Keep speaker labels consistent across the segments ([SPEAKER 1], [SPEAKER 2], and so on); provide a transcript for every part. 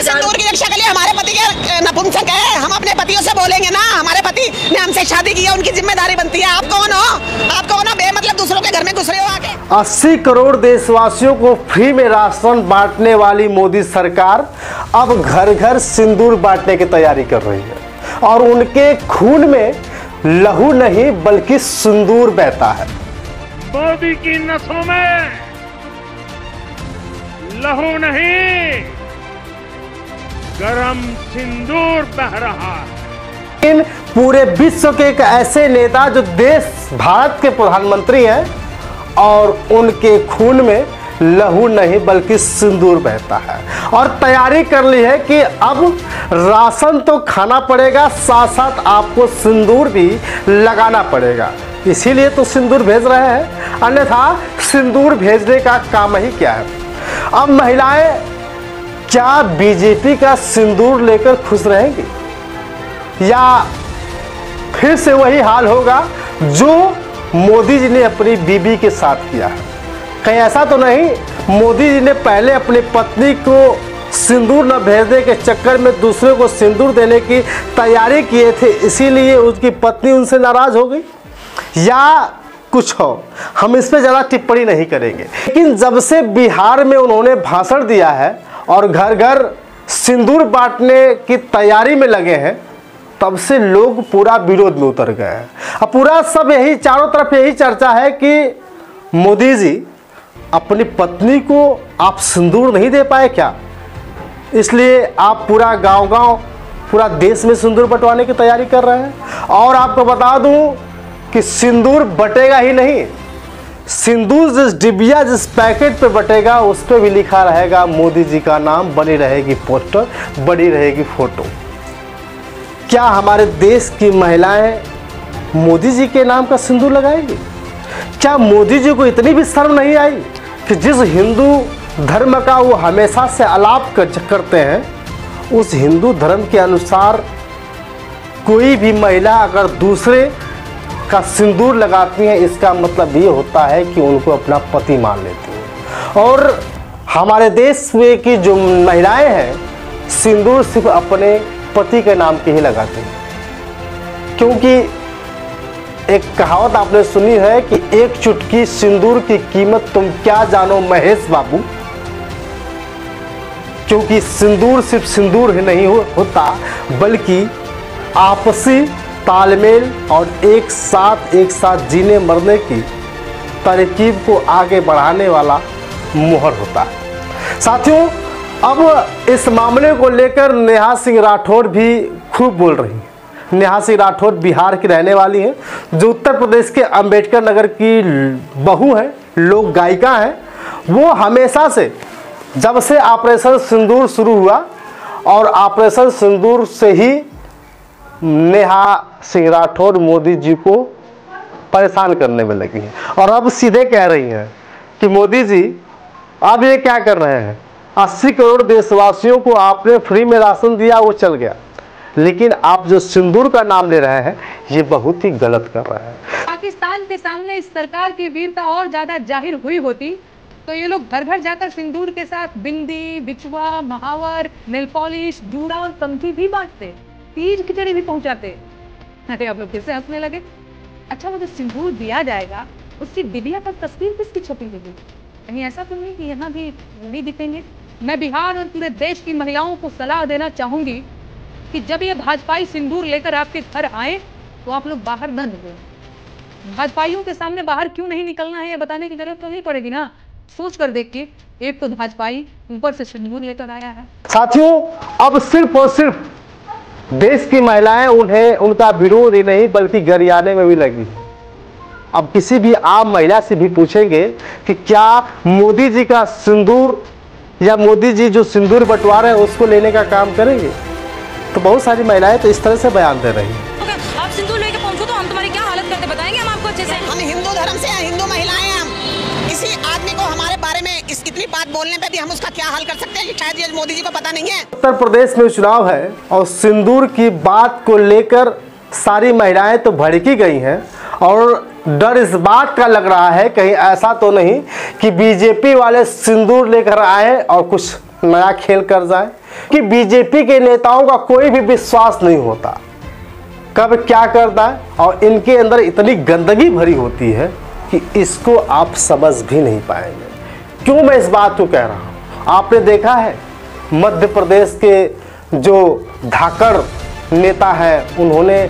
[SPEAKER 1] सिंदूर की रक्षा के लिए हमारे पति के नपुंसक है, हम अपने पतियों से बोलेंगे ना। हमारे पति ने हमसे शादी की है, उनकी जिम्मेदारी बनती है। आप कौन हो? आप कौन हो? बेमतलब दूसरों के घर में घुस रहे हो आके।
[SPEAKER 2] 80 करोड़ देशवासियों को फ्री में राशन बांटने वाली मोदी सरकार अब घर घर सिंदूर बांटने की तैयारी कर रही है और उनके खून में लहू नहीं बल्कि सिंदूर बहता है।
[SPEAKER 3] मोदी की नसों में लहू नहीं, गरम सिंदूर बह रहा है।
[SPEAKER 2] इन पूरे विश्व के एक ऐसे नेता जो देश भारत के प्रधानमंत्री हैं और उनके खून में लहू नहीं बल्कि सिंदूर बहता है और तैयारी कर ली है कि अब राशन तो खाना पड़ेगा, साथ साथ आपको सिंदूर भी लगाना पड़ेगा। इसीलिए तो सिंदूर भेज रहे हैं, अन्यथा सिंदूर भेजने का काम ही क्या है। अब महिलाएं क्या बीजेपी का सिंदूर लेकर खुश रहेंगी या फिर से वही हाल होगा जो मोदी जी ने अपनी बीबी के साथ किया है? कहीं ऐसा तो नहीं मोदी जी ने पहले अपनी पत्नी को सिंदूर न भेजने के चक्कर में दूसरे को सिंदूर देने की तैयारी किए थे, इसीलिए उसकी पत्नी उनसे नाराज हो गई या कुछ हो? हम इस पे ज़्यादा टिप्पणी नहीं करेंगे। लेकिन जब से बिहार में उन्होंने भाषण दिया है और घर घर सिंदूर बांटने की तैयारी में लगे हैं, तब से लोग पूरा विरोध में उतर गए हैं। अब पूरा सब यही चारों तरफ यही चर्चा है कि मोदी जी अपनी पत्नी को आप सिंदूर नहीं दे पाए क्या, इसलिए आप पूरा गांव-गांव पूरा देश में सिंदूर बंटवाने की तैयारी कर रहे हैं। और आपको बता दूं कि सिंदूर बटेगा ही नहीं, सिंदूर जिस डिबिया जिस पैकेट पे बटेगा उस पर भी लिखा रहेगा मोदी जी का नाम, बनी रहेगी पोस्टर, बनी रहेगी फोटो। क्या हमारे देश की महिलाएं मोदी जी के नाम का सिंदूर लगाएंगी? क्या मोदी जी को इतनी भी शर्म नहीं आई कि जिस हिंदू धर्म का वो हमेशा से आलाप करते हैं, उस हिंदू धर्म के अनुसार कोई भी महिला अगर दूसरे का सिंदूर लगाती है, इसका मतलब ये होता है कि उनको अपना पति मान लेती हैं। और हमारे देश में की जो महिलाएं हैं सिंदूर सिर्फ अपने पति के नाम के ही लगाते हैं, क्योंकि एक कहावत आपने सुनी है कि एक चुटकी सिंदूर की कीमत तुम क्या जानो महेश बाबू। क्योंकि सिंदूर सिर्फ सिंदूर ही नहीं होता बल्कि आपसी तालमेल और एक साथ जीने मरने की तरकीब को आगे बढ़ाने वाला मोहर होता है। साथियों, अब इस मामले को लेकर नेहा सिंह राठौर भी खूब बोल रही हैं। नेहा सिंह राठौर बिहार की रहने वाली हैं, जो उत्तर प्रदेश के अंबेडकर नगर की बहू हैं, लोक गायिका हैं। वो हमेशा से जब से ऑपरेशन सिंदूर शुरू हुआ और ऑपरेशन सिंदूर से ही नेहा सिंह राठौर मोदी जी को परेशान करने में लगी हैं और अब सीधे कह रही हैं कि मोदी जी अब ये क्या कर रहे हैं, 80 करोड़ देशवासियों को आपने फ्री में राशन दिया, वो चल गया, लेकिन आप जो सिंदूर का नाम ले रहे हैं ये बहुत ही गलत कर रहे हैं।
[SPEAKER 4] पाकिस्तान के सामने इस सरकार की वीरता और ज्यादा जाहिर हुई होती तो ये लोग घर घर जाकर सिंदूर के साथ बिंदी, बिछुआ, महावर, नेल पॉलिश, जूड़ा और कंघी भी बांटते, तीज खिचड़ी भी पहुंचाते। अरे आप लोग फिर से हंसने लगे। अच्छा, वो जो सिंदूर दिया जाएगा उसकी डिबिया पर तस्वीर किसकी छपी होगी? कहीं ऐसा तो नहीं कि यहाँ भी नहीं दिखेंगे? मैं बिहार और पूरे देश की महिलाओं को सलाह देना चाहूंगी कि जब ये भाजपाई सिंदूर लेकर आपके घर आए तो आप लोग बाहर न निकलें। भाजपाइयों के सामने बाहर क्यों नहीं निकलना है ये बताने की जरूरत तो नहीं पड़ेगी ना। सोच कर देखिए, एक तो भाजपाई ऊपर से सिंदूर लेकर आया है।
[SPEAKER 2] साथियों, अब सिर्फ और सिर्फ देश की महिलाएं उन्हें उनका विरोध ही नहीं बल्कि गरियाने में भी लगी। अब किसी भी आम महिला से भी पूछेंगे कि क्या मोदी जी का सिंदूर या मोदी जी जो सिंदूर बंटवा रहे हैं उसको लेने का काम करेंगे, तो बहुत सारी महिलाएं तो इस तरह से बयान दे रही हैं।
[SPEAKER 5] आप सिंदूर लेके पहुंचो तो हम तुम्हारी क्या हालत करते बताएंगे हम आपको अच्छे से।
[SPEAKER 1] हम हिंदू धर्म से हैं, हिंदू महिलाएं हैं। हम किसी आदमी को हमारे बारे में इतनी बात बोलने पे भी हम उसका क्या हाल कर सकते हैं, शायद ये मोदी जी को पता नहीं है।
[SPEAKER 2] उत्तर प्रदेश में चुनाव है और सिंदूर की बात को लेकर सारी महिलाएं तो भड़की गई हैं और डर इस बात का लग रहा है कहीं ऐसा तो नहीं कि बीजेपी वाले सिंदूर लेकर आए और कुछ नया खेल कर जाए कि बीजेपी के नेताओं का कोई भी विश्वास नहीं होता, कब क्या करता है, और इनके अंदर इतनी गंदगी भरी होती है कि इसको आप समझ भी नहीं पाएंगे। क्यों मैं इस बात को कह रहा हूँ? आपने देखा है मध्य प्रदेश के जो धाकड़ नेता है, उन्होंने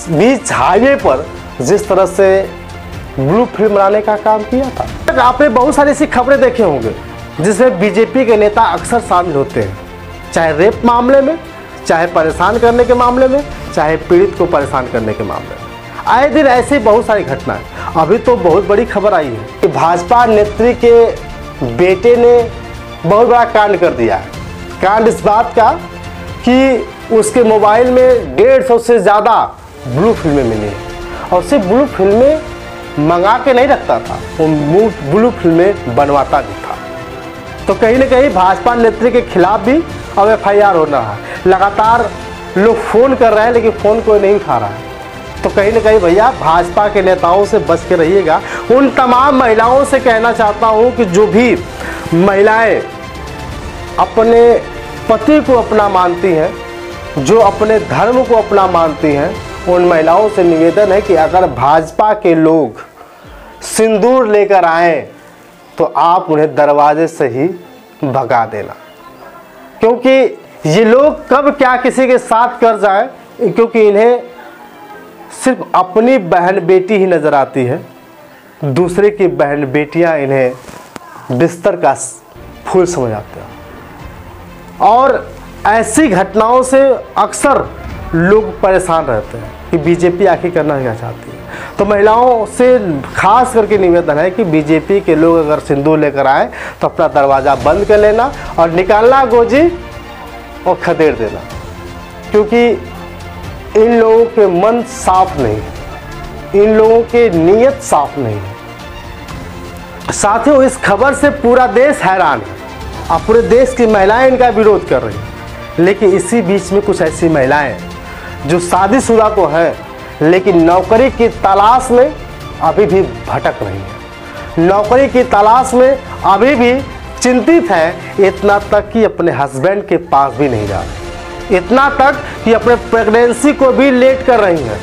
[SPEAKER 2] बीच हाईवे पर जिस तरह से ब्लू फिल्म बनाने का काम किया था। आपने बहुत सारी ऐसी खबरें देखे होंगे जिसमें बीजेपी के नेता अक्सर शामिल होते हैं, चाहे रेप मामले में, चाहे परेशान करने के मामले में, चाहे पीड़ित को परेशान करने के मामले में। आए दिन ऐसी बहुत सारी घटनाएं। अभी तो बहुत बड़ी खबर आई है कि भाजपा नेत्री के बेटे ने बहुत बड़ा कांड कर दिया है। कांड इस बात का कि उसके मोबाइल में 150 से ज़्यादा ब्लू फिल्में मिली हैं, और सिर्फ ब्लू फिल्में मंगा के नहीं रखता था, वो ब्लू फिल्में बनवाता भी था। तो कहीं ना कहीं भाजपा नेत्री के खिलाफ भी अब FIR हो रहा है। लगातार लोग फ़ोन कर रहे हैं लेकिन फ़ोन कोई नहीं उठा रहा है। तो कहीं ना कहीं भैया भाजपा के नेताओं से बच के रहिएगा। उन तमाम महिलाओं से कहना चाहता हूं कि जो भी महिलाएं अपने पति को अपना मानती हैं, जो अपने धर्म को अपना मानती हैं, उन महिलाओं से निवेदन है कि अगर भाजपा के लोग सिंदूर लेकर आए तो आप उन्हें दरवाजे से ही भगा देना, क्योंकि ये लोग कब क्या किसी के साथ कर जाए, क्योंकि इन्हें सिर्फ अपनी बहन बेटी ही नज़र आती है, दूसरे की बहन बेटियां इन्हें बिस्तर का फूल समझ आते हैं। और ऐसी घटनाओं से अक्सर लोग परेशान रहते हैं कि बीजेपी आखिर करना क्या चाहती है। तो महिलाओं से खास करके निवेदन है कि बीजेपी के लोग अगर सिंदूर लेकर आए तो अपना दरवाज़ा बंद कर लेना और निकालना गोजी और खदेड़ देना, क्योंकि इन लोगों के मन साफ नहीं है, इन लोगों के नीयत साफ नहीं है। साथियों, इस खबर से पूरा देश हैरान है और पूरे देश की महिलाएं इनका विरोध कर रही हैं। लेकिन इसी बीच में कुछ ऐसी महिलाएं जो शादीशुदा तो हैं लेकिन नौकरी की तलाश में अभी भी भटक रही हैं, नौकरी की तलाश में अभी भी चिंतित है, इतना तक कि अपने हस्बैंड के पास भी नहीं जा रही, इतना तक कि अपने प्रेगनेंसी को भी लेट कर रही हैं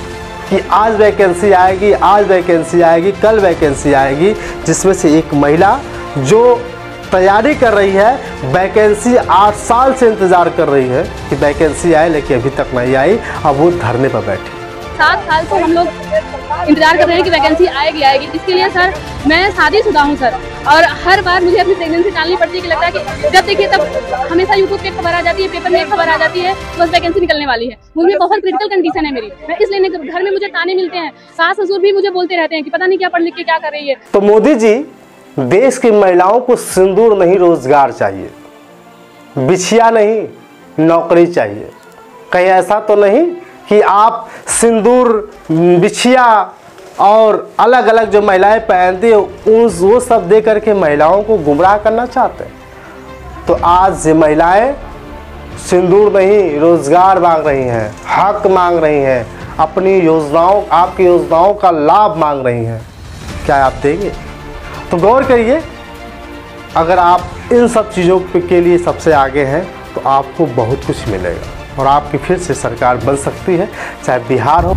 [SPEAKER 2] कि आज वैकेंसी आएगी, आज वैकेंसी आएगी, कल वैकेंसी आएगी। जिसमें से एक महिला जो तैयारी कर रही है, वैकेंसी 8 साल से इंतज़ार कर रही है कि वैकेंसी आए, लेकिन अभी तक नहीं आई। अब वो धरने पर बैठी।
[SPEAKER 6] 7 साल से हम लोग इंतजार कर रहे हैं कि वैकेंसी आएगी। इसके लिए सर मैं शादीशुदा हूँ सर, और हर बार मुझे अपनी प्रेगनेंसी टालनी पड़ती है कि लगता है कि जब देखिए तब हमेशा यूट्यूब पे खबर आ जाती है, पेपर में एक खबर आ जाती है, बस वैकेंसी निकलने वाली है। मुझे बहुत क्रिटिकल कंडीशन है मेरी, मैं इसलिए घर में मुझे ताने मिलते हैं, सास ससुर भी मुझे बोलते रहते हैं कि पता नहीं क्या पढ़ लिख के क्या कर रही है।
[SPEAKER 2] तो मोदी जी, देश की महिलाओं को सिंदूर नहीं रोजगार चाहिए, बिछिया नहीं नौकरी चाहिए। कहीं ऐसा तो नहीं कि आप सिंदूर, बिछिया और अलग अलग जो महिलाएं पहनती है वो सब दे करके महिलाओं को गुमराह करना चाहते हैं। तो आज ये महिलाएं सिंदूर नहीं रोजगार मांग रही हैं, हक मांग रही हैं, अपनी योजनाओं, आपकी योजनाओं का लाभ मांग रही हैं। क्या आप देंगे? तो गौर करिए, अगर आप इन सब चीज़ों के लिए सबसे आगे हैं तो आपको बहुत कुछ मिलेगा और आपकी फिर से सरकार बन सकती है, चाहे बिहार हो।